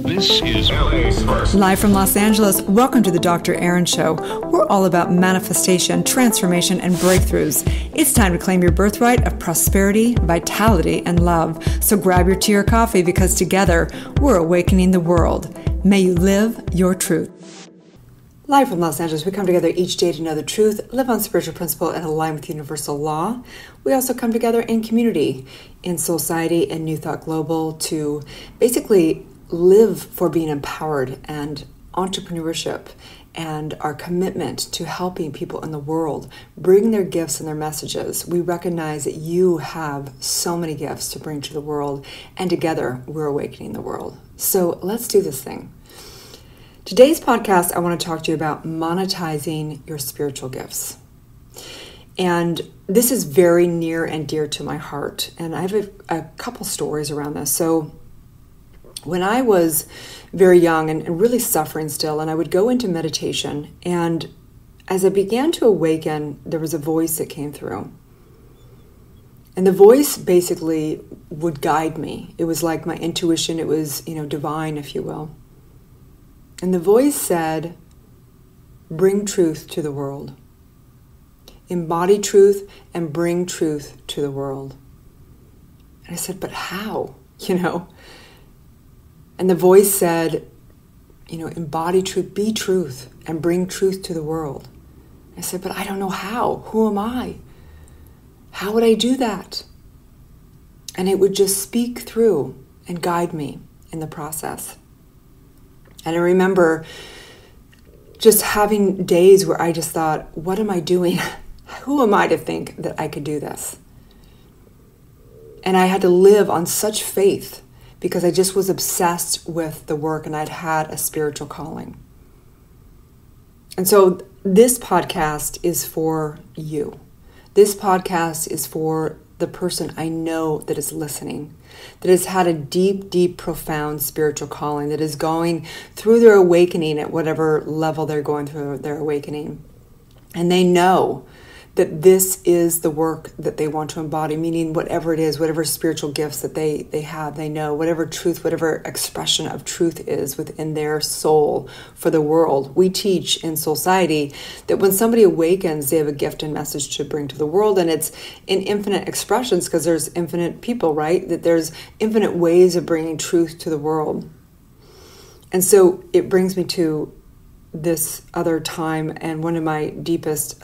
This is LA's first. Live from Los Angeles, welcome to the Dr. Erin Show. We're all about manifestation, transformation, and breakthroughs. It's time to claim your birthright of prosperity, vitality, and love. So grab your tea or coffee because together, we're awakening the world. May you live your truth. Live from Los Angeles, we come together each day to know the truth, live on spiritual principle, and align with universal law. We also come together in community, in Soulciété and New Thought Global to basically live for being empowered and entrepreneurship and our commitment to helping people in the world bring their gifts and their messages. We recognize that you have so many gifts to bring to the world, and together we're awakening the world. So let's do this thing. Today's podcast, I want to talk to you about monetizing your spiritual gifts. And this is very near and dear to my heart. And I have a couple stories around this. So when I was very young and really suffering still, and I would go into meditation, and as I began to awaken, there was a voice that came through. And the voice basically would guide me. It was like my intuition. It was, divine, if you will. And the voice said, bring truth to the world. Embody truth and bring truth to the world. And I said, but how? And the voice said, embody truth, be truth, and bring truth to the world. I said, but I don't know how. Who am I? How would I do that? And it would just speak through and guide me in the process. And I remember just having days where I just thought, what am I doing? Who am I to think that I could do this? And I had to live on such faith because I just was obsessed with the work and I'd had a spiritual calling. And so this podcast is for you. This podcast is for the person I know that is listening, that has had a deep, deep, profound spiritual calling, that is going through their awakening at whatever level they're going through their awakening. And they know that this is the work that they want to embody, meaning whatever it is, whatever spiritual gifts that they have, they know, whatever truth, whatever expression of truth is within their soul for the world. We teach in Soulciété that when somebody awakens, they have a gift and message to bring to the world, and it's in infinite expressions because there's infinite people, right? That there's infinite ways of bringing truth to the world. And so it brings me to this other time, and one of my deepest,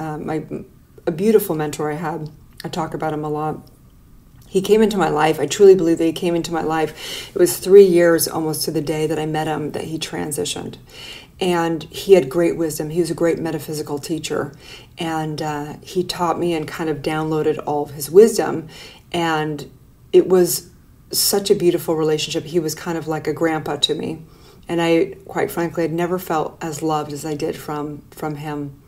a beautiful mentor I had. I talk about him a lot. He came into my life. I truly believe that he came into my life. It was 3 years almost to the day that I met him that he transitioned. And he had great wisdom. He was a great metaphysical teacher. And he taught me and kind of downloaded all of his wisdom. And it was such a beautiful relationship. He was kind of like a grandpa to me. And I, quite frankly, had never felt as loved as I did from him.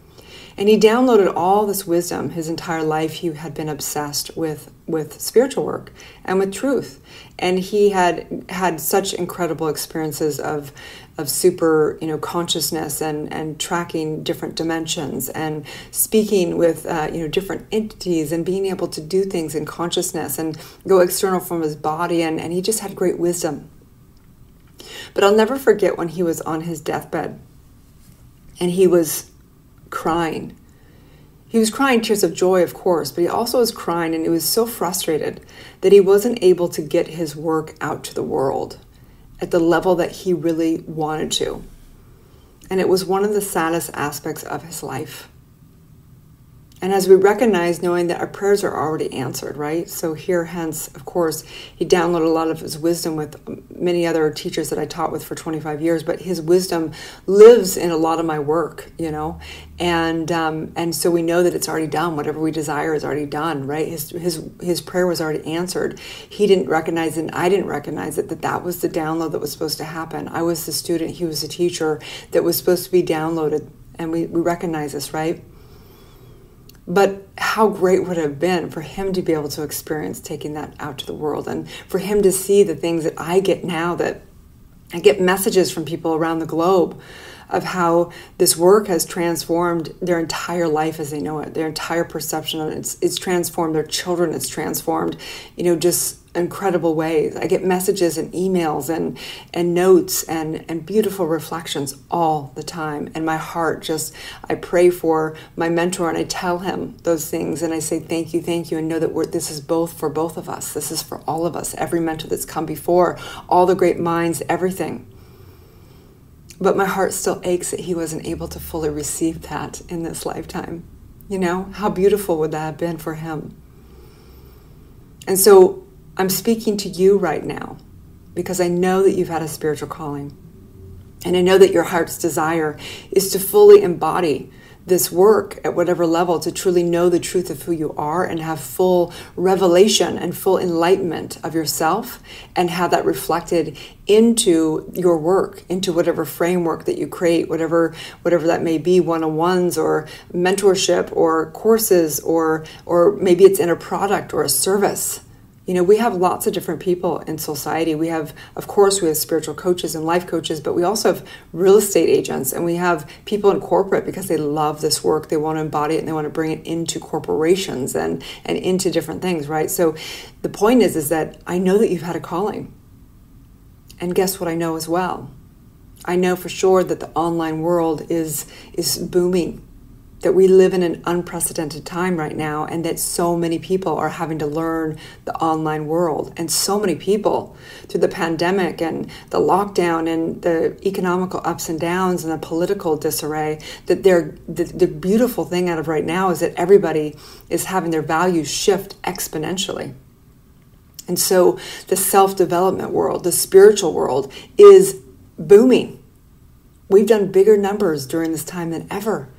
And he downloaded all this wisdom. His entire life, he had been obsessed with spiritual work and with truth. And he had such incredible experiences of super, consciousness and tracking different dimensions and speaking with, different entities and being able to do things in consciousness and go external from his body. And he just had great wisdom. But I'll never forget when he was on his deathbed and he was crying. He was crying tears of joy, of course, but he also was crying, and he was so frustrated that he wasn't able to get his work out to the world at the level that he really wanted to. And it was one of the saddest aspects of his life. And as we recognize, knowing that our prayers are already answered, right? So here, hence, of course, he downloaded a lot of his wisdom with many other teachers that I taught with for 25 years, but his wisdom lives in a lot of my work, and so we know that it's already done. Whatever we desire is already done, right? His prayer was already answered. He didn't recognize it, and I didn't recognize it, that was the download that was supposed to happen. I was the student, he was the teacher that was supposed to be downloaded, and we recognize this, right? But how great would it have been for him to be able to experience taking that out to the world, and for him to see the things that I get now, that I get messages from people around the globe of how this work has transformed their entire life as they know it, their entire perception of it. It's transformed their children. It's transformed, just incredible ways. I get messages and emails and notes and beautiful reflections all the time. And my heart just, I pray for my mentor and I tell him those things and I say, thank you, and know that this is both for both of us. This is for all of us, every mentor that's come before, all the great minds, everything. But my heart still aches that he wasn't able to fully receive that in this lifetime. You know, how beautiful would that have been for him? And so I'm speaking to you right now because I know that you've had a spiritual calling. And I know that your heart's desire is to fully embody this work at whatever level, to truly know the truth of who you are and have full revelation and full enlightenment of yourself and have that reflected into your work, into whatever framework that you create, whatever that may be, one-on-ones or mentorship or courses or maybe it's in a product or a service. You know, we have lots of different people in Soulciété. We have spiritual coaches and life coaches, but we also have real estate agents and we have people in corporate because they love this work. They want to embody it and they want to bring it into corporations and into different things, right? So the point is that I know that you've had a calling. And guess what I know as well? I know for sure that the online world is booming, that we live in an unprecedented time right now and that so many people are having to learn the online world. And so many people through the pandemic and the lockdown and the economical ups and downs and the political disarray, that the beautiful thing out of right now is that everybody is having their values shift exponentially. And so the self-development world, the spiritual world is booming. We've done bigger numbers during this time than ever.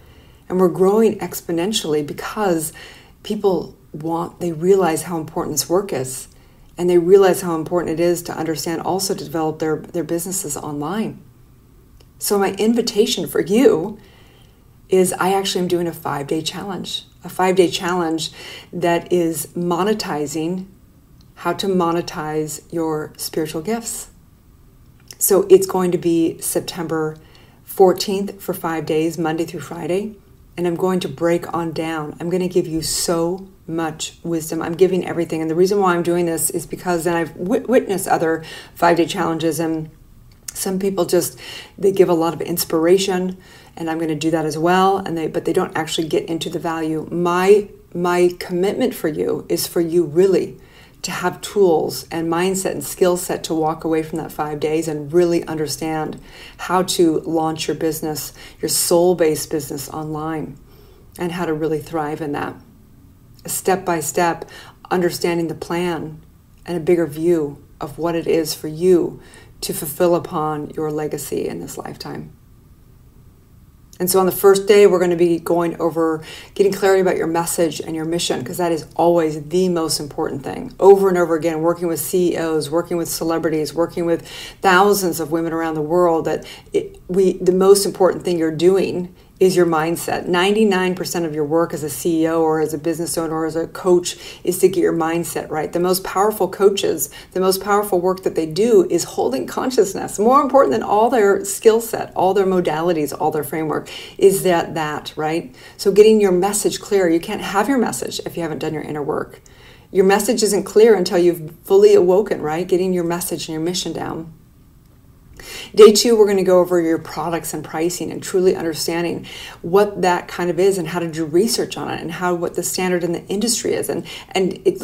And we're growing exponentially because people they realize how important this work is. And they realize how important it is to understand also to develop their businesses online. So my invitation for you is I actually am doing a 5-day challenge. A 5-day challenge that is monetizing, how to monetize your spiritual gifts. So it's going to be September 14th for 5 days, Monday through Friday. And I'm going to break on down. I'm going to give you so much wisdom. I'm giving everything. And the reason why I'm doing this is because then I've witnessed other 5-day challenges. And some people they give a lot of inspiration. And I'm going to do that as well. But they don't actually get into the value. My commitment for you is for you really to have tools and mindset and skill set to walk away from that 5 days and really understand how to launch your business, your soul-based business online, and how to really thrive in that. Step by step, understanding the plan and a bigger view of what it is for you to fulfill upon your legacy in this lifetime. And so on the first day, we're going to be going over getting clarity about your message and your mission, because that is always the most important thing. Over and over again, working with CEOs, working with celebrities, working with thousands of women around the world, the most important thing you're doing is your mindset. 99% of your work as a CEO or as a business owner or as a coach is to get your mindset right. The most powerful coaches, the most powerful work that they do is holding consciousness. More important than all their skill set, all their modalities, all their framework, is that, right? So getting your message clear. You can't have your message if you haven't done your inner work. Your message isn't clear until you've fully awoken, right? Getting your message and your mission down. Day 2, we're going to go over your products and pricing and truly understanding what that kind of is and how to do research on it and what the standard in the industry is. And it's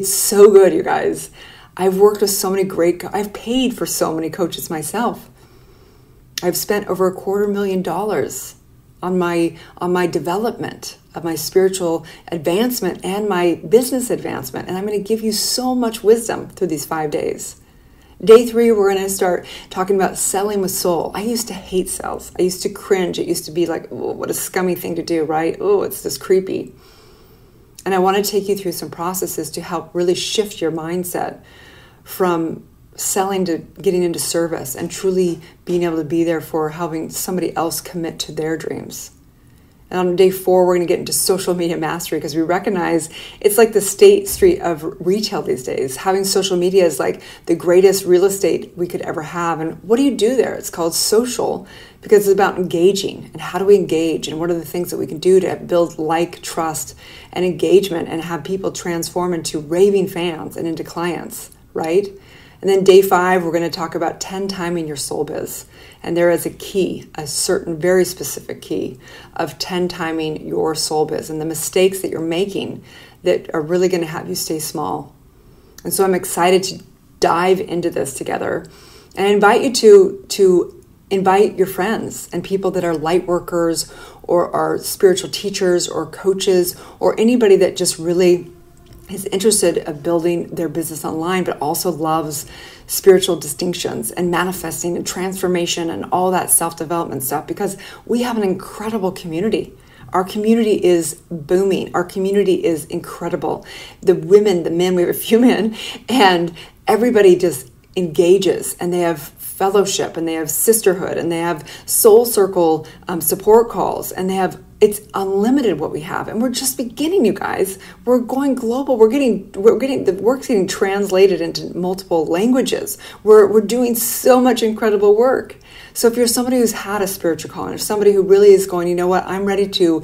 so good, you guys. I've worked with so many I've paid for so many coaches myself. I've spent over $250,000 on my development of my spiritual advancement and my business advancement. And I'm going to give you so much wisdom through these 5 days. Day 3, we're going to start talking about selling with soul. I used to hate sales. I used to cringe. It used to be like, oh, what a scummy thing to do, right? Oh, it's just creepy. And I want to take you through some processes to help really shift your mindset from selling to getting into service and truly being able to be there for helping somebody else commit to their dreams. And on day 4, we're going to get into social media mastery because we recognize it's like the state street of retail these days. Having social media is like the greatest real estate we could ever have. And what do you do there? It's called social because it's about engaging. And how do we engage? And what are the things that we can do to build like, trust, and engagement and have people transform into raving fans and into clients, right? And then day 5, we're going to talk about 10 timing your soul biz. And there is a key, a certain very specific key of 10 timing your soul biz and the mistakes that you're making that are really going to have you stay small. And so I'm excited to dive into this together and invite you to invite your friends and people that are light workers or are spiritual teachers or coaches or anybody that just really is interested in building their business online, but also loves spiritual distinctions and manifesting and transformation and all that self-development stuff, because we have an incredible community. Our community is booming. Our community is incredible. The women, the men, we have a few men, and everybody just engages, and they have fellowship, and they have sisterhood, and they have soul circle support calls, and it's unlimited what we have, and we're just beginning, you guys. We're going global. The work's getting translated into multiple languages. We're doing so much incredible work. So if you're somebody who's had a spiritual calling, or somebody who really is going, you know what, I'm ready to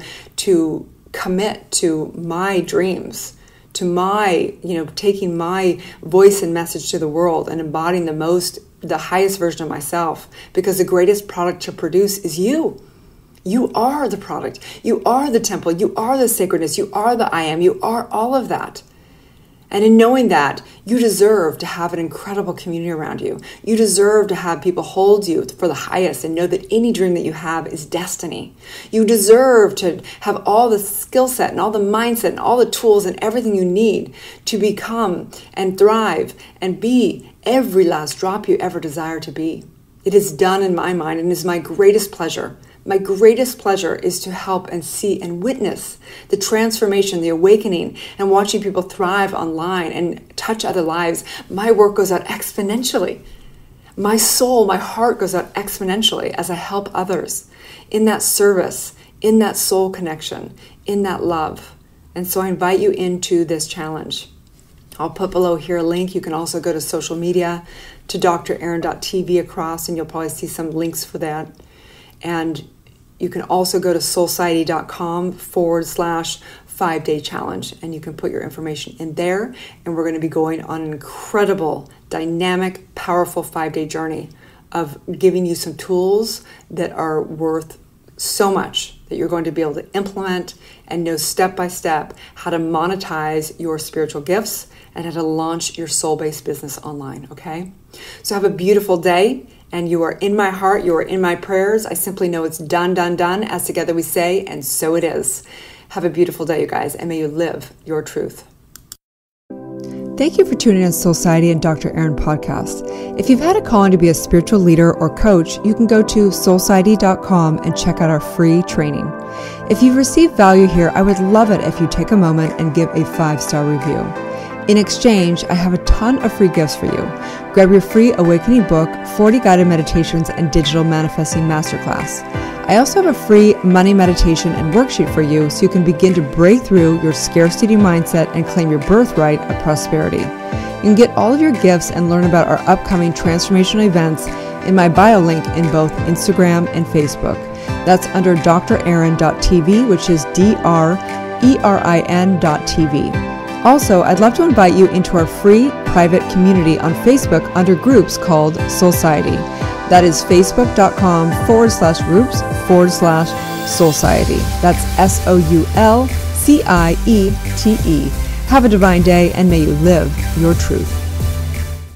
commit to my dreams, to my, taking my voice and message to the world and embodying the highest version of myself, because the greatest product to produce is you. You are the product. You are the temple. You are the sacredness. You are the I am. You are all of that. And in knowing that, you deserve to have an incredible community around you. You deserve to have people hold you for the highest and know that any dream that you have is destiny. You deserve to have all the skill set and all the mindset and all the tools and everything you need to become and thrive and be every last drop you ever desire to be. It is done in my mind and is my greatest pleasure. My greatest pleasure is to help and see and witness the transformation, the awakening, and watching people thrive online and touch other lives. My work goes out exponentially. My soul, my heart goes out exponentially as I help others in that service, in that soul connection, in that love. And so I invite you into this challenge. I'll put below here a link. You can also go to social media to drerin.tv across, and you'll probably see some links for that. And you can also go to soulciety.com/5-day challenge, and you can put your information in there. And we're going to be going on an incredible, dynamic, powerful 5-day journey of giving you some tools that are worth so much that you're going to be able to implement and know step by step how to monetize your spiritual gifts and how to launch your soul-based business online, okay? So have a beautiful day. And you are in my heart, you are in my prayers. I simply know it's done, done, done, as together we say, and so it is. Have a beautiful day, you guys, and may you live your truth. Thank you for tuning in to Soulciety and Dr. Erin podcast. If you've had a calling to be a spiritual leader or coach, you can go to soulciety.com and check out our free training. If you've received value here, I would love it if you take a moment and give a 5-star review. In exchange, I have a ton of free gifts for you. Grab your free Awakening book, 40 guided meditations, and digital manifesting masterclass. I also have a free money meditation and worksheet for you so you can begin to break through your scarcity mindset and claim your birthright of prosperity. You can get all of your gifts and learn about our upcoming transformational events in my bio link in both Instagram and Facebook. That's under drerin.tv, which is drein.tv. Also, I'd love to invite you into our free private community on Facebook under groups called Soulciety. That is facebook.com/groups/Soulciety. That's SOULCIETE. Have a divine day and may you live your truth.